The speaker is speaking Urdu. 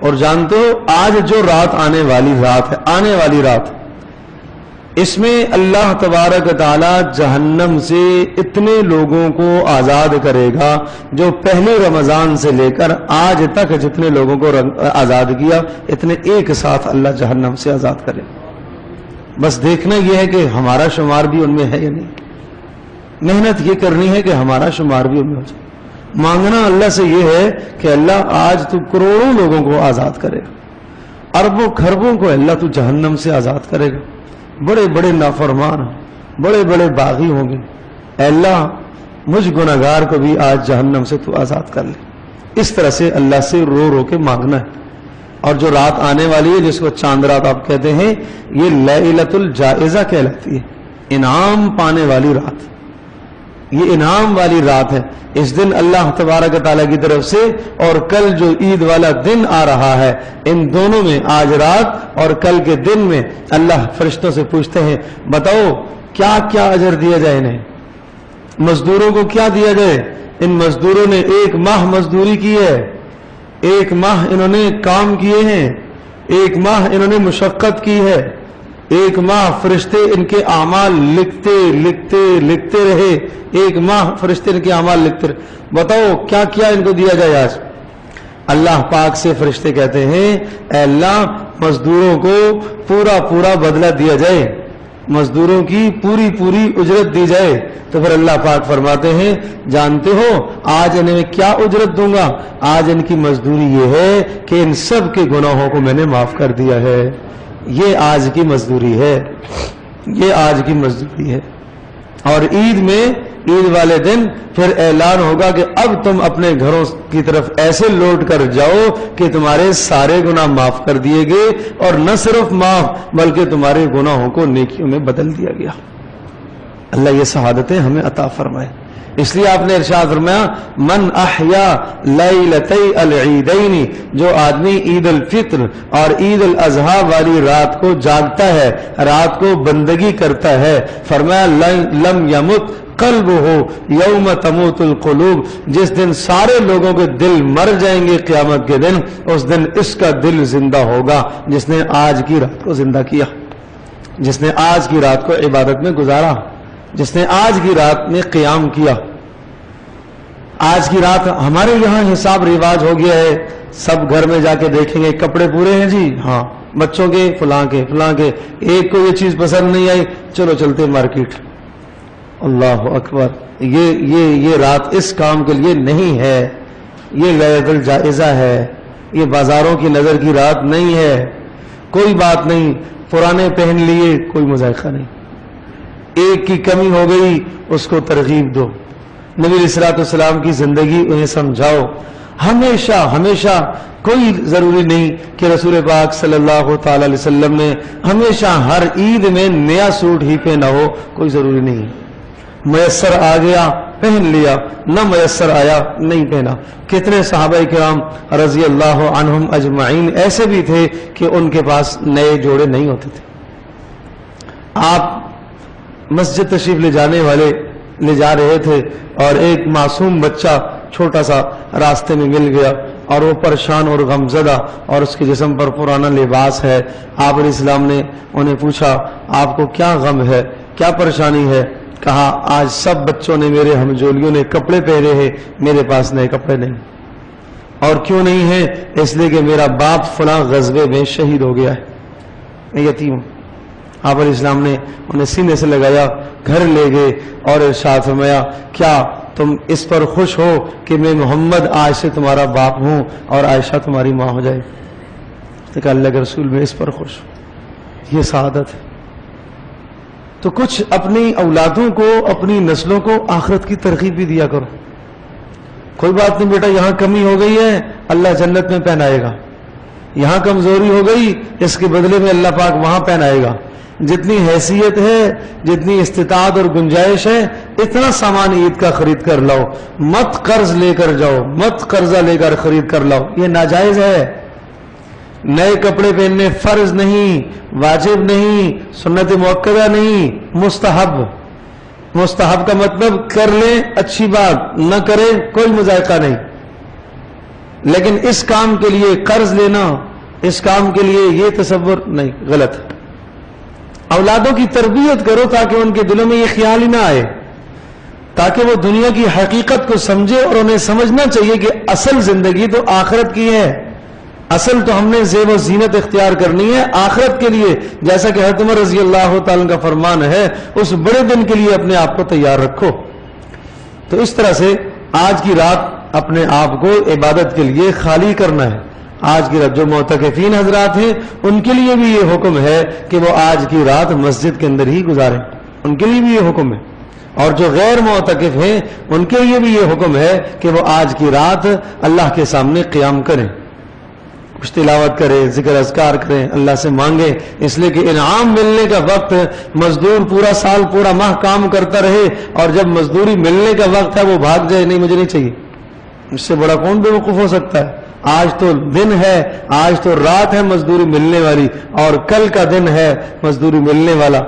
اور جانتے ہو آج جو رات آنے والی رات اس میں اللہ تبارک تعالی جہنم سے اتنے لوگوں کو آزاد کرے گا جو پہلے رمضان سے لے کر آج تک جتنے لوگوں کو آزاد کیا اتنے ایک ساتھ اللہ جہنم سے آزاد کرے. بس دیکھنا یہ ہے کہ ہمارا شمار بھی ان میں ہے یا نہیں. محنت یہ کرنی ہے کہ ہمارا شمار بھی ان میں ہو جائے. مانگنا اللہ سے یہ ہے کہ اللہ آج تو کروڑوں لوگوں کو آزاد کرے گا, اربوں کھربوں کو اللہ تو جہنم سے آزاد کرے گا. بڑے بڑے نافرمان بڑے بڑے باغی ہوں گے, اے اللہ مجھ گناہگار کو بھی آج جہنم سے تو آزاد کر لے. اس طرح سے اللہ سے رو رو کے مانگنا ہے. اور جو رات آنے والی ہے جس کو چاند رات آپ کہتے ہیں, یہ لیلۃ الجائزہ کہلاتی ہے, انعام پانے والی رات. یہ انعام والی رات ہے. اس دن اللہ تبارک تعالیٰ کی طرف سے اور کل جو عید والا دن آ رہا ہے, ان دونوں میں آج رات اور کل کے دن میں اللہ فرشتوں سے پوچھتے ہیں بتاؤ کیا کیا اجر دیا جائے انہیں, مزدوروں کو کیا دیا جائے. ان مزدوروں نے ایک ماہ مزدوری کی ہے, ایک ماہ انہوں نے کام کیے ہیں, ایک ماہ انہوں نے مشقت کی ہے, ایک ماہ فرشتے ان کے اعمال لکھتے لکھتے لکھتے رہے, ایک ماہ فرشتے ان کے اعمال لکھتے رہے. بتاؤ کیا کیا ان کو دیا جائے آج. اللہ پاک سے فرشتے کہتے ہیں اے اللہ مزدوروں کو پورا پورا بدلہ دیا جائے, مزدوروں کی پوری پوری اجرت دی جائے. تو پھر اللہ پاک فرماتے ہیں جانتے ہو آج انہیں میں کیا اجرت دوں گا, آج ان کی مزدوری یہ ہے کہ ان سب کے گناہوں کو میں نے معاف کر دیا ہے. یہ آج کی مزدوری ہے, یہ آج کی مزدوری ہے. اور عید میں عید والے دن پھر اعلان ہوگا کہ اب تم اپنے گھروں کی طرف ایسے لوٹ کر جاؤ کہ تمہارے سارے گناہ معاف کر دیے گئے, اور نہ صرف معاف بلکہ تمہارے گناہوں کو نیکیوں میں بدل دیا گیا. اللہ یہ سعادتیں ہمیں عطا فرمائے. اس لیے آپ نے ارشاد فرمایا من احیا لیلتی العیدین, جو آدمی عید الفطر اور عید الاضحیٰ والی رات کو جاگتا ہے, رات کو بندگی کرتا ہے, فرمایا لم یمت قلبہ یوم تموت القلوب, جس دن سارے لوگوں کے دل مر جائیں گے قیامت کے دن, اس دن اس کا دل زندہ ہوگا جس نے آج کی رات کو زندہ کیا, جس نے آج کی رات کو عبادت میں گزارا, جس نے آج کی رات میں قیام کیا. آج کی رات ہمارے یہاں حساب رواج ہو گیا ہے, سب گھر میں جا کے دیکھیں گے کپڑے پورے ہیں جی, ہاں بچوں کے فلاں کے فلاں کے, ایک کو یہ چیز پسند نہیں آئی چلو چلتے مارکیٹ. اللہ اکبر, یہ رات اس کام کے لیے نہیں ہے, یہ لیلۃ الجائزہ ہے, یہ بازاروں کی نظر کی رات نہیں ہے. کوئی بات نہیں, پرانے پہن لیے کوئی مذائقہ نہیں, ایک کی کمی ہو گئی اس کو ترغیب دو, نبی علیہ الصلوۃ والسلام کی زندگی انہیں سمجھاؤ. ہمیشہ ہمیشہ کوئی ضروری نہیں کہ رسول پاک صلی اللہ تعالی علیہ وسلم نے ہمیشہ ہر عید میں نیا سوٹ ہی پہنا ہو, کوئی ضروری نہیں. میسر آ گیا پہن لیا, نہ میسر آیا نہیں پہنا. کتنے صحابہ کرام رضی اللہ عنہم اجمعین ایسے بھی تھے کہ ان کے پاس نئے جوڑے نہیں ہوتے تھے. آپ مسجد تشریف لے جا رہے تھے اور ایک معصوم بچہ چھوٹا سا راستے میں مل گیا اور وہ پریشان اور غمزدہ اور اس کے جسم پر پرانا لباس ہے. آپ علیہ السلام نے انہیں پوچھا آپ کو کیا غم ہے, کیا پریشانی ہے. کہا آج سب بچوں نے میرے ہمجولیوں نے کپڑے پہنے ہیں, میرے پاس نئے کپڑے نہیں. اور کیوں نہیں ہے؟ اس لیے کہ میرا باپ فلاں غزوے میں شہید ہو گیا ہے, میں یتیم ہوں. آپ علیہ السلام نے انہیں سینے سے لگایا, گھر لے گئے اور ارشاد فرمایا کیا تم اس پر خوش ہو کہ میں محمد آج سے تمہارا باپ ہوں اور عائشہ تمہاری ماں ہو جائے. کہ اللہ کے رسول میں اس پر خوش ہوں, یہ سعادت ہے. تو کچھ اپنی اولادوں کو اپنی نسلوں کو آخرت کی ترغیب بھی دیا کرو. کوئی بات نہیں بیٹا, یہاں کمی ہو گئی ہے اللہ جنت میں پہنائے گا, یہاں کمزوری ہو گئی اس کے بدلے میں اللہ پاک وہاں پہنائے گا. جتنی حیثیت ہے, جتنی استطاعت اور گنجائش ہے, اتنا سامان عید کا خرید کر لاؤ, مت قرض لے کر جاؤ, مت قرضہ لے کر خرید کر لاؤ, یہ ناجائز ہے. نئے کپڑے پہننے فرض نہیں, واجب نہیں, سنت مؤکدہ نہیں, مستحب. مستحب کا مطلب کر لیں اچھی بات, نہ کریں کوئی مذائقہ نہیں. لیکن اس کام کے لیے قرض لینا، اس کام کے لیے یہ تصور نہیں، غلط ہے۔ اولادوں کی تربیت کرو تاکہ ان کے دلوں میں یہ خیال ہی نہ آئے، تاکہ وہ دنیا کی حقیقت کو سمجھے، اور انہیں سمجھنا چاہیے کہ اصل زندگی تو آخرت کی ہے، اصل تو ہم نے زیب و زینت اختیار کرنی ہے آخرت کے لیے، جیسا کہ حضرت عمر رضی اللہ تعالیٰ کا فرمان ہے، اس بڑے دن کے لیے اپنے آپ کو تیار رکھو۔ تو اس طرح سے آج کی رات اپنے آپ کو عبادت کے لیے خالی کرنا ہے۔ آج کی رات جو معتکفین حضرات ہیں ان کے لیے بھی یہ حکم ہے کہ وہ آج کی رات مسجد کے اندر ہی گزاریں، ان کے لیے بھی یہ حکم ہے، اور جو غیر معتکف ہیں ان کے لیے بھی یہ حکم ہے کہ وہ آج کی رات اللہ کے سامنے قیام کریں، کچھ تلاوت کریں، ذکر اذکار کریں، اللہ سے مانگیں، اس لیے کہ انعام ملنے کا وقت، مزدور پورا سال پورا ماہ کام کرتا رہے اور جب مزدوری ملنے کا وقت ہے وہ بھاگ جائے، نہیں مجھے نہیں چاہیے، اس سے بڑا کون بے وقوف ہو سکتا ہے؟ آج تو دن ہے، آج تو رات ہے مزدوری ملنے والی، اور کل کا دن ہے مزدوری ملنے والا۔